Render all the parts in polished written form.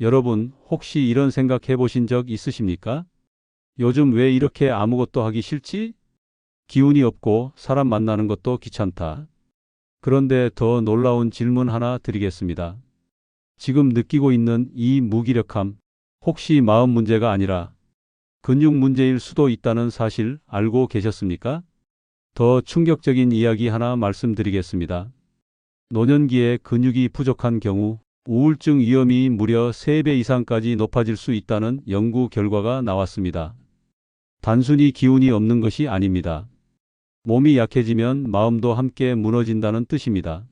여러분, 혹시 이런 생각 해보신 적 있으십니까? 요즘 왜 이렇게 아무것도 하기 싫지? 기운이 없고 사람 만나는 것도 귀찮다. 그런데 더 놀라운 질문 하나 드리겠습니다. 지금 느끼고 있는 이 무기력함, 혹시 마음 문제가 아니라 근육 문제일 수도 있다는 사실 알고 계셨습니까? 더 충격적인 이야기 하나 말씀드리겠습니다. 노년기에 근육이 부족한 경우 우울증 위험이 무려 3배 이상까지 높아질 수 있다는 연구 결과가 나왔습니다. 단순히 기운이 없는 것이 아닙니다. 몸이 약해지면 마음도 함께 무너진다는 뜻입니다.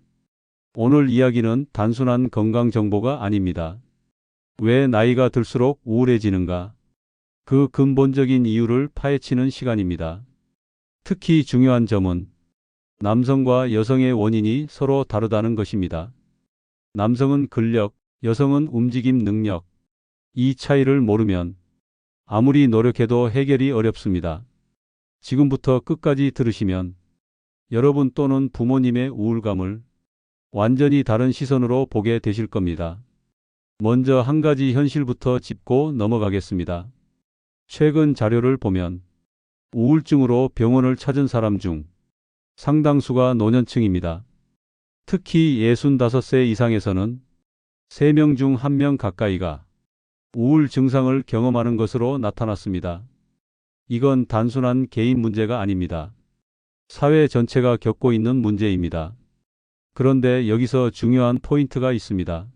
오늘 이야기는 단순한 건강 정보가 아닙니다. 왜 나이가 들수록 우울해지는가? 그 근본적인 이유를 파헤치는 시간입니다. 특히 중요한 점은 남성과 여성의 원인이 서로 다르다는 것입니다. 남성은 근력, 여성은 움직임 능력. 이 차이를 모르면 아무리 노력해도 해결이 어렵습니다. 지금부터 끝까지 들으시면 여러분 또는 부모님의 우울감을 완전히 다른 시선으로 보게 되실 겁니다. 먼저 한 가지 현실부터 짚고 넘어가겠습니다. 최근 자료를 보면 우울증으로 병원을 찾은 사람 중 상당수가 노년층입니다. 특히 65세 이상에서는 3명 중 1명 가까이가 우울 증상을 경험하는 것으로 나타났습니다. 이건 단순한 개인 문제가 아닙니다. 사회 전체가 겪고 있는 문제입니다. 그런데 여기서 중요한 포인트가 있습니다.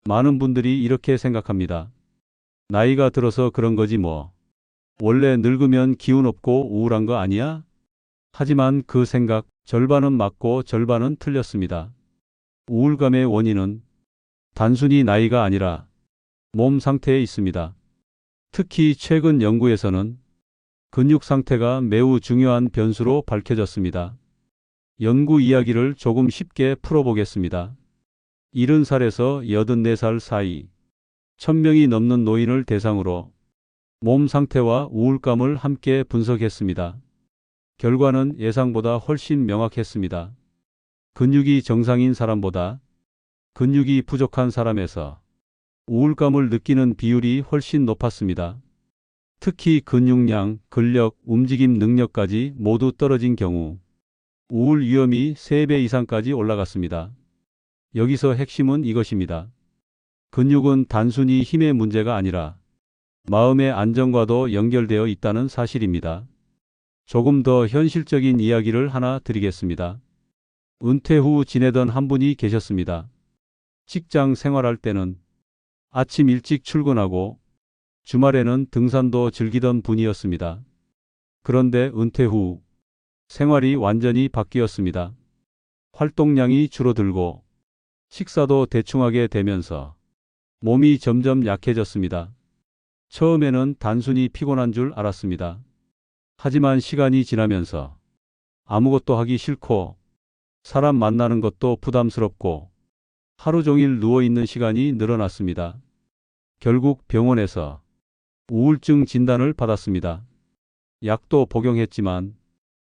많은 분들이 이렇게 생각합니다. 나이가 들어서 그런 거지 뭐. 원래 늙으면 기운 없고 우울한 거 아니야? 하지만 그 생각 절반은 맞고 절반은 틀렸습니다. 우울감의 원인은 단순히 나이가 아니라 몸 상태에 있습니다. 특히 최근 연구에서는 근육 상태가 매우 중요한 변수로 밝혀졌습니다. 연구 이야기를 조금 쉽게 풀어보겠습니다. 70살에서 84살 사이 1000명이 넘는 노인을 대상으로 몸 상태와 우울감을 함께 분석했습니다. 결과는 예상보다 훨씬 명확했습니다. 근육이 정상인 사람보다 근육이 부족한 사람에서 우울감을 느끼는 비율이 훨씬 높았습니다. 특히 근육량, 근력, 움직임 능력까지 모두 떨어진 경우 우울 위험이 3배 이상까지 올라갔습니다. 여기서 핵심은 이것입니다. 근육은 단순히 힘의 문제가 아니라 마음의 안정과도 연결되어 있다는 사실입니다. 조금 더 현실적인 이야기를 하나 드리겠습니다. 은퇴 후 지내던 한 분이 계셨습니다. 직장 생활할 때는 아침 일찍 출근하고 주말에는 등산도 즐기던 분이었습니다. 그런데 은퇴 후 생활이 완전히 바뀌었습니다. 활동량이 줄어들고 식사도 대충 하게 되면서 몸이 점점 약해졌습니다. 처음에는 단순히 피곤한 줄 알았습니다. 하지만 시간이 지나면서 아무것도 하기 싫고 사람 만나는 것도 부담스럽고 하루 종일 누워있는 시간이 늘어났습니다. 결국 병원에서 우울증 진단을 받았습니다. 약도 복용했지만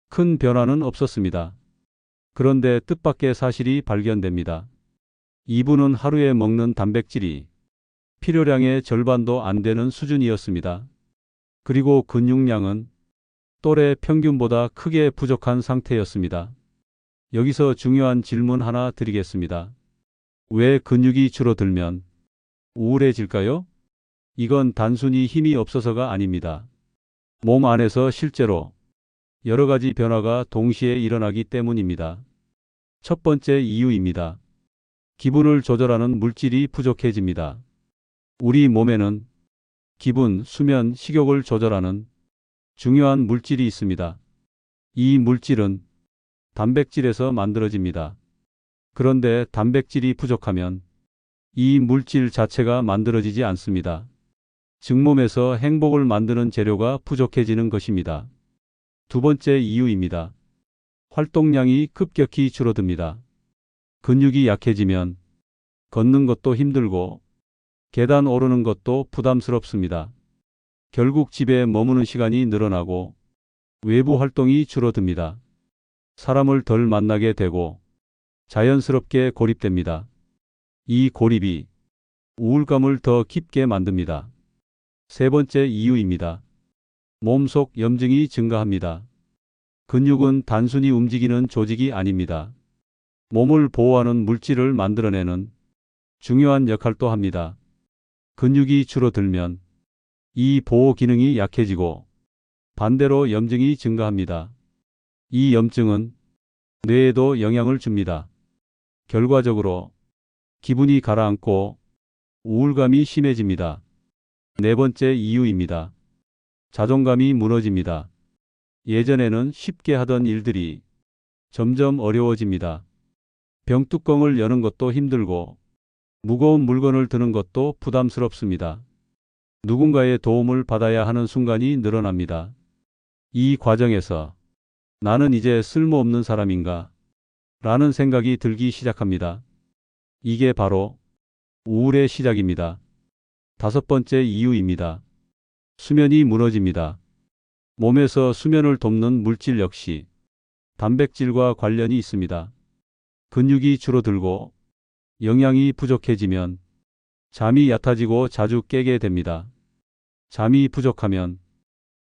큰 변화는 없었습니다. 그런데 뜻밖의 사실이 발견됩니다. 이분은 하루에 먹는 단백질이 필요량의 절반도 안 되는 수준이었습니다. 그리고 근육량은 또래 평균보다 크게 부족한 상태였습니다. 여기서 중요한 질문 하나 드리겠습니다. 왜 근육이 줄어들면 우울해질까요? 이건 단순히 힘이 없어서가 아닙니다. 몸 안에서 실제로 여러 가지 변화가 동시에 일어나기 때문입니다. 첫 번째 이유입니다. 기분을 조절하는 물질이 부족해집니다. 우리 몸에는 기분, 수면, 식욕을 조절하는 중요한 물질이 있습니다. 이 물질은 단백질에서 만들어집니다. 그런데 단백질이 부족하면 이 물질 자체가 만들어지지 않습니다. 즉 몸에서 행복을 만드는 재료가 부족해지는 것입니다. 두 번째 이유입니다. 활동량이 급격히 줄어듭니다. 근육이 약해지면 걷는 것도 힘들고 계단 오르는 것도 부담스럽습니다. 결국 집에 머무는 시간이 늘어나고 외부 활동이 줄어듭니다. 사람을 덜 만나게 되고 자연스럽게 고립됩니다. 이 고립이 우울감을 더 깊게 만듭니다. 세 번째 이유입니다. 몸속 염증이 증가합니다. 근육은 단순히 움직이는 조직이 아닙니다. 몸을 보호하는 물질을 만들어내는 중요한 역할도 합니다. 근육이 줄어들면 이 보호 기능이 약해지고 반대로 염증이 증가합니다. 이 염증은 뇌에도 영향을 줍니다. 결과적으로 기분이 가라앉고 우울감이 심해집니다. 네 번째 이유입니다. 자존감이 무너집니다. 예전에는 쉽게 하던 일들이 점점 어려워집니다. 병뚜껑을 여는 것도 힘들고 무거운 물건을 드는 것도 부담스럽습니다. 누군가의 도움을 받아야 하는 순간이 늘어납니다. 이 과정에서 나는 이제 쓸모없는 사람인가? 라는 생각이 들기 시작합니다. 이게 바로 우울의 시작입니다. 다섯 번째 이유입니다. 수면이 무너집니다. 몸에서 수면을 돕는 물질 역시 단백질과 관련이 있습니다. 근육이 줄어들고 영양이 부족해지면 잠이 얕아지고 자주 깨게 됩니다. 잠이 부족하면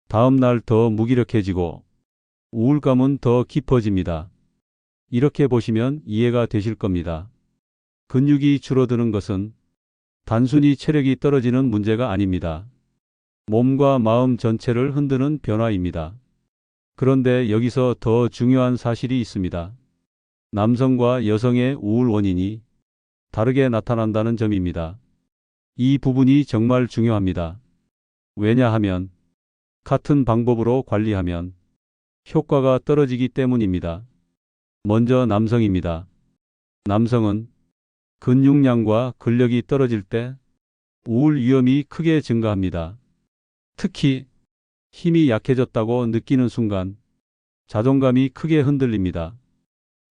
다음 날 더 무기력해지고 우울감은 더 깊어집니다. 이렇게 보시면 이해가 되실 겁니다. 근육이 줄어드는 것은 단순히 체력이 떨어지는 문제가 아닙니다. 몸과 마음 전체를 흔드는 변화입니다. 그런데 여기서 더 중요한 사실이 있습니다. 남성과 여성의 우울 원인이 다르게 나타난다는 점입니다. 이 부분이 정말 중요합니다. 왜냐하면 같은 방법으로 관리하면 효과가 떨어지기 때문입니다. 먼저 남성입니다. 남성은 근육량과 근력이 떨어질 때 우울 위험이 크게 증가합니다. 특히 힘이 약해졌다고 느끼는 순간 자존감이 크게 흔들립니다.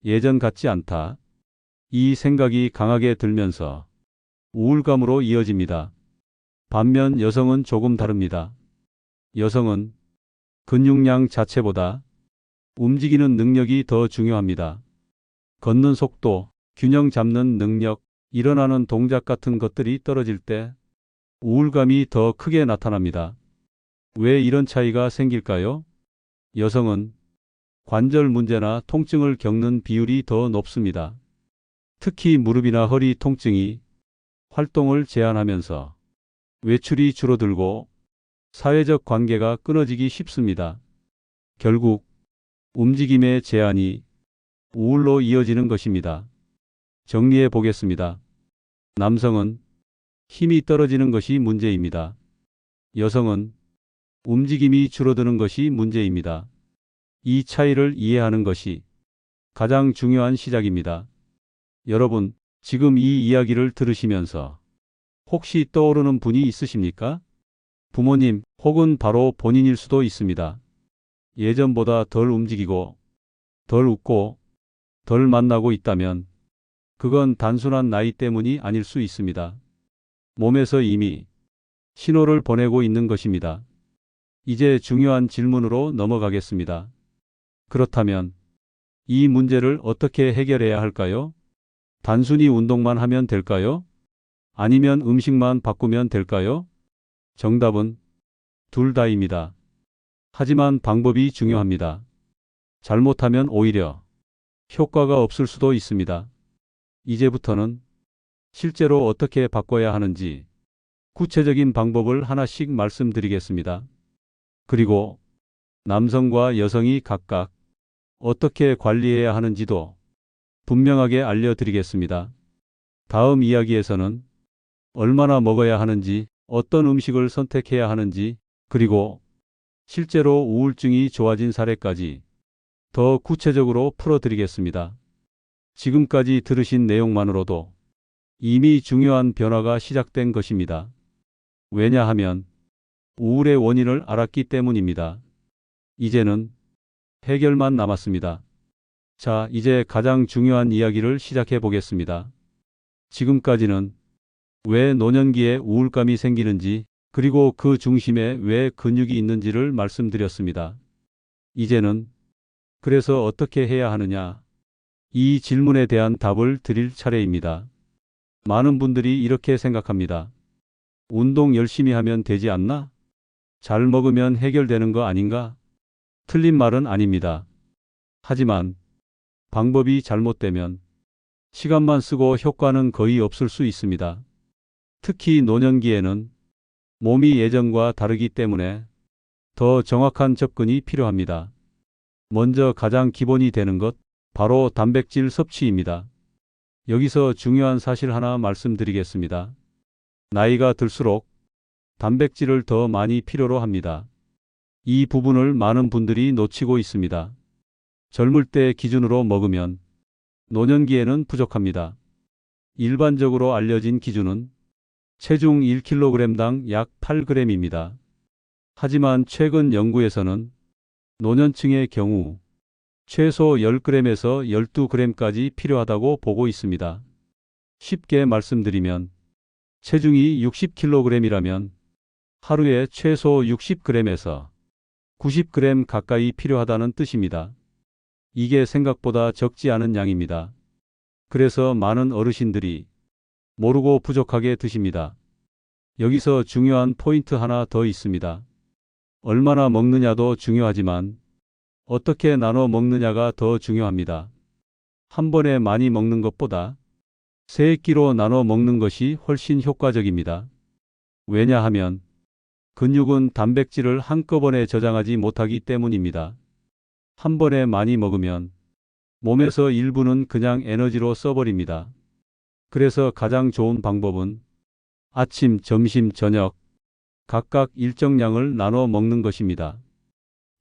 예전 같지 않다. 이 생각이 강하게 들면서 우울감으로 이어집니다. 반면 여성은 조금 다릅니다. 여성은 근육량 자체보다 움직이는 능력이 더 중요합니다. 걷는 속도, 균형 잡는 능력, 일어나는 동작 같은 것들이 떨어질 때 우울감이 더 크게 나타납니다. 왜 이런 차이가 생길까요? 여성은 관절 문제나 통증을 겪는 비율이 더 높습니다. 특히 무릎이나 허리 통증이 활동을 제한하면서 외출이 줄어들고 사회적 관계가 끊어지기 쉽습니다. 결국 움직임의 제한이 우울로 이어지는 것입니다. 정리해 보겠습니다. 남성은 힘이 떨어지는 것이 문제입니다. 여성은 움직임이 줄어드는 것이 문제입니다. 이 차이를 이해하는 것이 가장 중요한 시작입니다. 여러분, 지금 이 이야기를 들으시면서 혹시 떠오르는 분이 있으십니까? 부모님 혹은 바로 본인일 수도 있습니다. 예전보다 덜 움직이고 덜 웃고 덜 만나고 있다면 그건 단순한 나이 때문이 아닐 수 있습니다. 몸에서 이미 신호를 보내고 있는 것입니다. 이제 중요한 질문으로 넘어가겠습니다. 그렇다면 이 문제를 어떻게 해결해야 할까요? 단순히 운동만 하면 될까요? 아니면 음식만 바꾸면 될까요? 정답은 둘 다입니다. 하지만 방법이 중요합니다. 잘못하면 오히려 효과가 없을 수도 있습니다. 이제부터는 실제로 어떻게 바꿔야 하는지 구체적인 방법을 하나씩 말씀드리겠습니다. 그리고 남성과 여성이 각각 어떻게 관리해야 하는지도 분명하게 알려드리겠습니다. 다음 이야기에서는 얼마나 먹어야 하는지, 어떤 음식을 선택해야 하는지, 그리고 실제로 우울증이 좋아진 사례까지 더 구체적으로 풀어드리겠습니다. 지금까지 들으신 내용만으로도 이미 중요한 변화가 시작된 것입니다. 왜냐하면 우울의 원인을 알았기 때문입니다. 이제는 해결만 남았습니다. 자, 이제 가장 중요한 이야기를 시작해 보겠습니다. 지금까지는 왜 노년기에 우울감이 생기는지, 그리고 그 중심에 왜 근육이 있는지를 말씀드렸습니다. 이제는 그래서 어떻게 해야 하느냐? 이 질문에 대한 답을 드릴 차례입니다. 많은 분들이 이렇게 생각합니다. 운동 열심히 하면 되지 않나? 잘 먹으면 해결되는 거 아닌가? 틀린 말은 아닙니다. 하지만 방법이 잘못되면 시간만 쓰고 효과는 거의 없을 수 있습니다. 특히 노년기에는 몸이 예전과 다르기 때문에 더 정확한 접근이 필요합니다. 먼저 가장 기본이 되는 것, 바로 단백질 섭취입니다. 여기서 중요한 사실 하나 말씀드리겠습니다. 나이가 들수록 단백질을 더 많이 필요로 합니다. 이 부분을 많은 분들이 놓치고 있습니다. 젊을 때 기준으로 먹으면 노년기에는 부족합니다. 일반적으로 알려진 기준은 체중 1kg당 약 8g입니다. 하지만 최근 연구에서는 노년층의 경우 최소 10g에서 12g까지 필요하다고 보고 있습니다. 쉽게 말씀드리면 체중이 60kg이라면 하루에 최소 60g에서 90g 가까이 필요하다는 뜻입니다. 이게 생각보다 적지 않은 양입니다. 그래서 많은 어르신들이 모르고 부족하게 드십니다. 여기서 중요한 포인트 하나 더 있습니다. 얼마나 먹느냐도 중요하지만 어떻게 나눠 먹느냐가 더 중요합니다. 한 번에 많이 먹는 것보다 세 끼로 나눠 먹는 것이 훨씬 효과적입니다. 왜냐하면 근육은 단백질을 한꺼번에 저장하지 못하기 때문입니다. 한 번에 많이 먹으면 몸에서 일부는 그냥 에너지로 써버립니다. 그래서 가장 좋은 방법은 아침, 점심, 저녁 각각 일정량을 나눠 먹는 것입니다.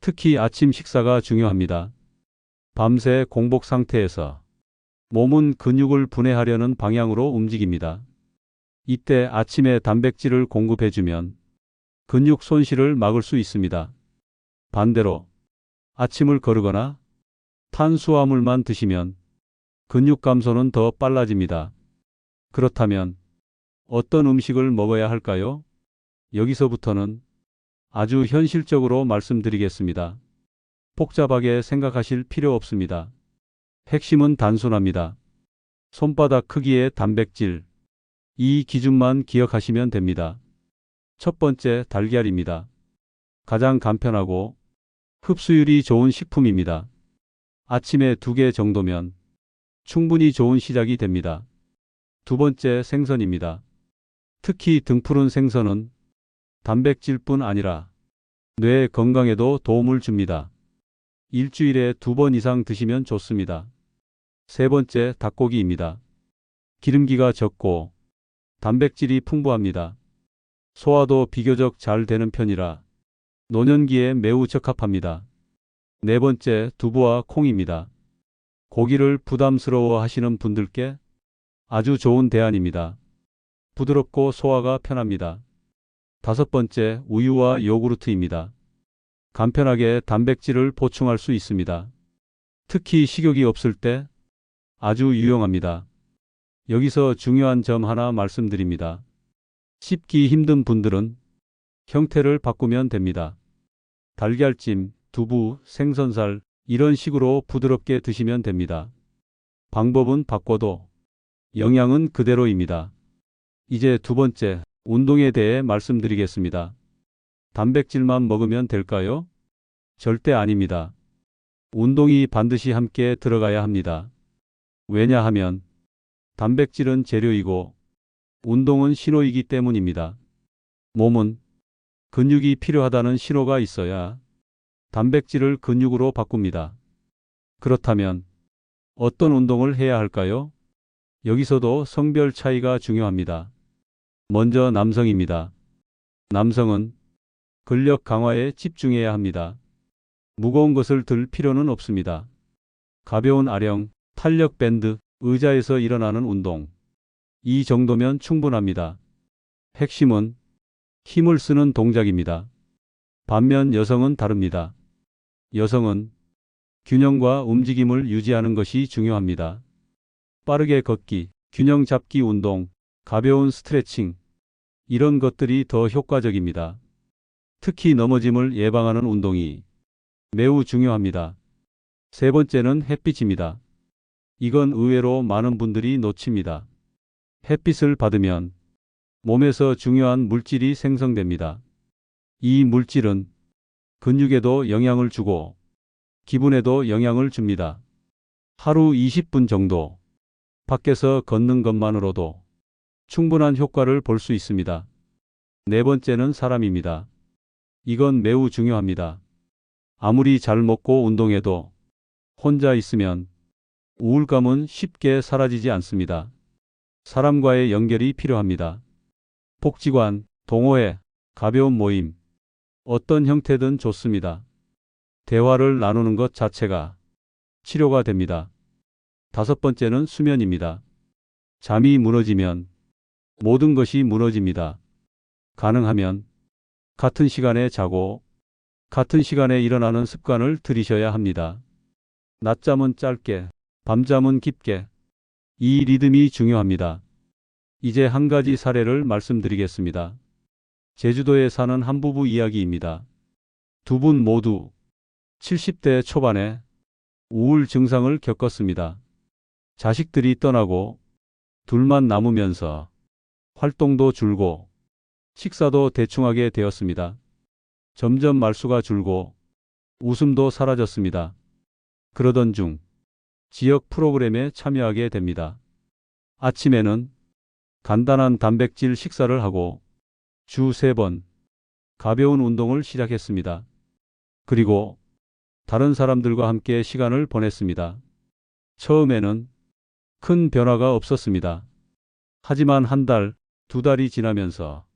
특히 아침 식사가 중요합니다. 밤새 공복 상태에서 몸은 근육을 분해하려는 방향으로 움직입니다. 이때 아침에 단백질을 공급해주면 근육 손실을 막을 수 있습니다. 반대로 아침을 거르거나 탄수화물만 드시면 근육 감소는 더 빨라집니다. 그렇다면 어떤 음식을 먹어야 할까요? 여기서부터는 아주 현실적으로 말씀드리겠습니다. 복잡하게 생각하실 필요 없습니다. 핵심은 단순합니다. 손바닥 크기의 단백질. 이 기준만 기억하시면 됩니다. 첫 번째, 달걀입니다. 가장 간편하고 흡수율이 좋은 식품입니다. 아침에 2개 정도면 충분히 좋은 시작이 됩니다. 두 번째, 생선입니다. 특히 등푸른 생선은 단백질뿐 아니라 뇌 건강에도 도움을 줍니다. 일주일에 2번 이상 드시면 좋습니다. 세 번째, 닭고기입니다. 기름기가 적고 단백질이 풍부합니다. 소화도 비교적 잘 되는 편이라 노년기에 매우 적합합니다. 네 번째, 두부와 콩입니다. 고기를 부담스러워 하시는 분들께 아주 좋은 대안입니다. 부드럽고 소화가 편합니다. 다섯 번째, 우유와 요구르트입니다. 간편하게 단백질을 보충할 수 있습니다. 특히 식욕이 없을 때 아주 유용합니다. 여기서 중요한 점 하나 말씀드립니다. 씹기 힘든 분들은 형태를 바꾸면 됩니다. 달걀찜, 두부, 생선살 이런 식으로 부드럽게 드시면 됩니다. 방법은 바꿔도 영양은 그대로입니다. 이제 두 번째, 운동에 대해 말씀드리겠습니다. 단백질만 먹으면 될까요? 절대 아닙니다. 운동이 반드시 함께 들어가야 합니다. 왜냐하면 단백질은 재료이고 운동은 신호이기 때문입니다. 몸은 근육이 필요하다는 신호가 있어야 단백질을 근육으로 바꿉니다. 그렇다면 어떤 운동을 해야 할까요? 여기서도 성별 차이가 중요합니다. 먼저 남성입니다. 남성은 근력 강화에 집중해야 합니다. 무거운 것을 들 필요는 없습니다. 가벼운 아령, 탄력 밴드, 의자에서 일어나는 운동. 이 정도면 충분합니다. 핵심은 힘을 쓰는 동작입니다. 반면 여성은 다릅니다. 여성은 균형과 움직임을 유지하는 것이 중요합니다. 빠르게 걷기, 균형 잡기 운동, 가벼운 스트레칭, 이런 것들이 더 효과적입니다. 특히 넘어짐을 예방하는 운동이 매우 중요합니다. 세 번째는 햇빛입니다. 이건 의외로 많은 분들이 놓칩니다. 햇빛을 받으면 몸에서 중요한 물질이 생성됩니다. 이 물질은 근육에도 영향을 주고 기분에도 영향을 줍니다. 하루 20분 정도 밖에서 걷는 것만으로도 충분한 효과를 볼 수 있습니다. 네 번째는 사람입니다. 이건 매우 중요합니다. 아무리 잘 먹고 운동해도 혼자 있으면 우울감은 쉽게 사라지지 않습니다. 사람과의 연결이 필요합니다. 복지관, 동호회, 가벼운 모임, 어떤 형태든 좋습니다. 대화를 나누는 것 자체가 치료가 됩니다. 다섯 번째는 수면입니다. 잠이 무너지면 모든 것이 무너집니다. 가능하면 같은 시간에 자고 같은 시간에 일어나는 습관을 들이셔야 합니다. 낮잠은 짧게, 밤잠은 깊게. 이 리듬이 중요합니다. 이제 한 가지 사례를 말씀드리겠습니다. 제주도에 사는 한 부부 이야기입니다. 두 분 모두 70대 초반에 우울 증상을 겪었습니다. 자식들이 떠나고 둘만 남으면서 활동도 줄고 식사도 대충하게 되었습니다. 점점 말수가 줄고 웃음도 사라졌습니다. 그러던 중 지역 프로그램에 참여하게 됩니다. 아침에는 간단한 단백질 식사를 하고 주 3번 가벼운 운동을 시작했습니다. 그리고 다른 사람들과 함께 시간을 보냈습니다. 처음에는 큰 변화가 없었습니다. 하지만 한 달, 2달이 지나면서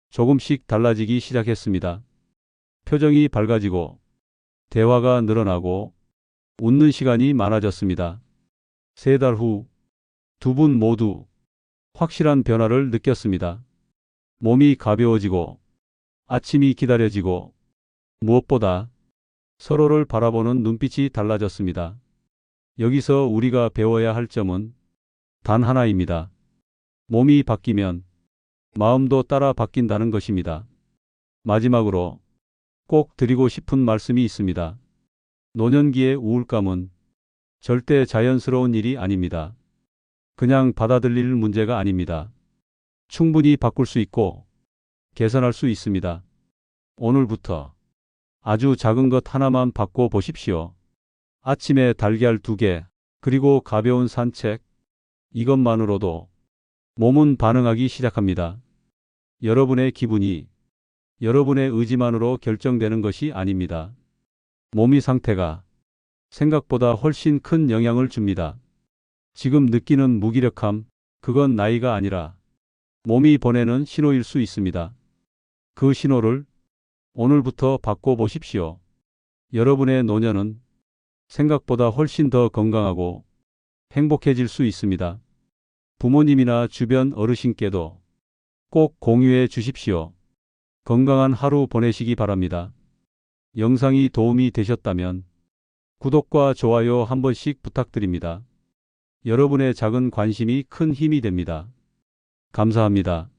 조금씩 달라지기 시작했습니다. 표정이 밝아지고 대화가 늘어나고 웃는 시간이 많아졌습니다. 3달 후 두 분 모두 확실한 변화를 느꼈습니다. 몸이 가벼워지고 아침이 기다려지고 무엇보다 서로를 바라보는 눈빛이 달라졌습니다. 여기서 우리가 배워야 할 점은 단 하나입니다. 몸이 바뀌면 마음도 따라 바뀐다는 것입니다. 마지막으로 꼭 드리고 싶은 말씀이 있습니다. 노년기의 우울감은 절대 자연스러운 일이 아닙니다. 그냥 받아들일 문제가 아닙니다. 충분히 바꿀 수 있고 개선할 수 있습니다. 오늘부터 아주 작은 것 하나만 바꿔 보십시오. 아침에 달걀 2개, 그리고 가벼운 산책. 이것만으로도 몸은 반응하기 시작합니다. 여러분의 기분이 여러분의 의지만으로 결정되는 것이 아닙니다. 몸의 상태가 생각보다 훨씬 큰 영향을 줍니다. 지금 느끼는 무기력함, 그건 나이가 아니라 몸이 보내는 신호일 수 있습니다. 그 신호를 오늘부터 바꿔보십시오. 여러분의 노년은 생각보다 훨씬 더 건강하고 행복해질 수 있습니다. 부모님이나 주변 어르신께도 꼭 공유해 주십시오. 건강한 하루 보내시기 바랍니다. 영상이 도움이 되셨다면 구독과 좋아요 한 번씩 부탁드립니다. 여러분의 작은 관심이 큰 힘이 됩니다. 감사합니다.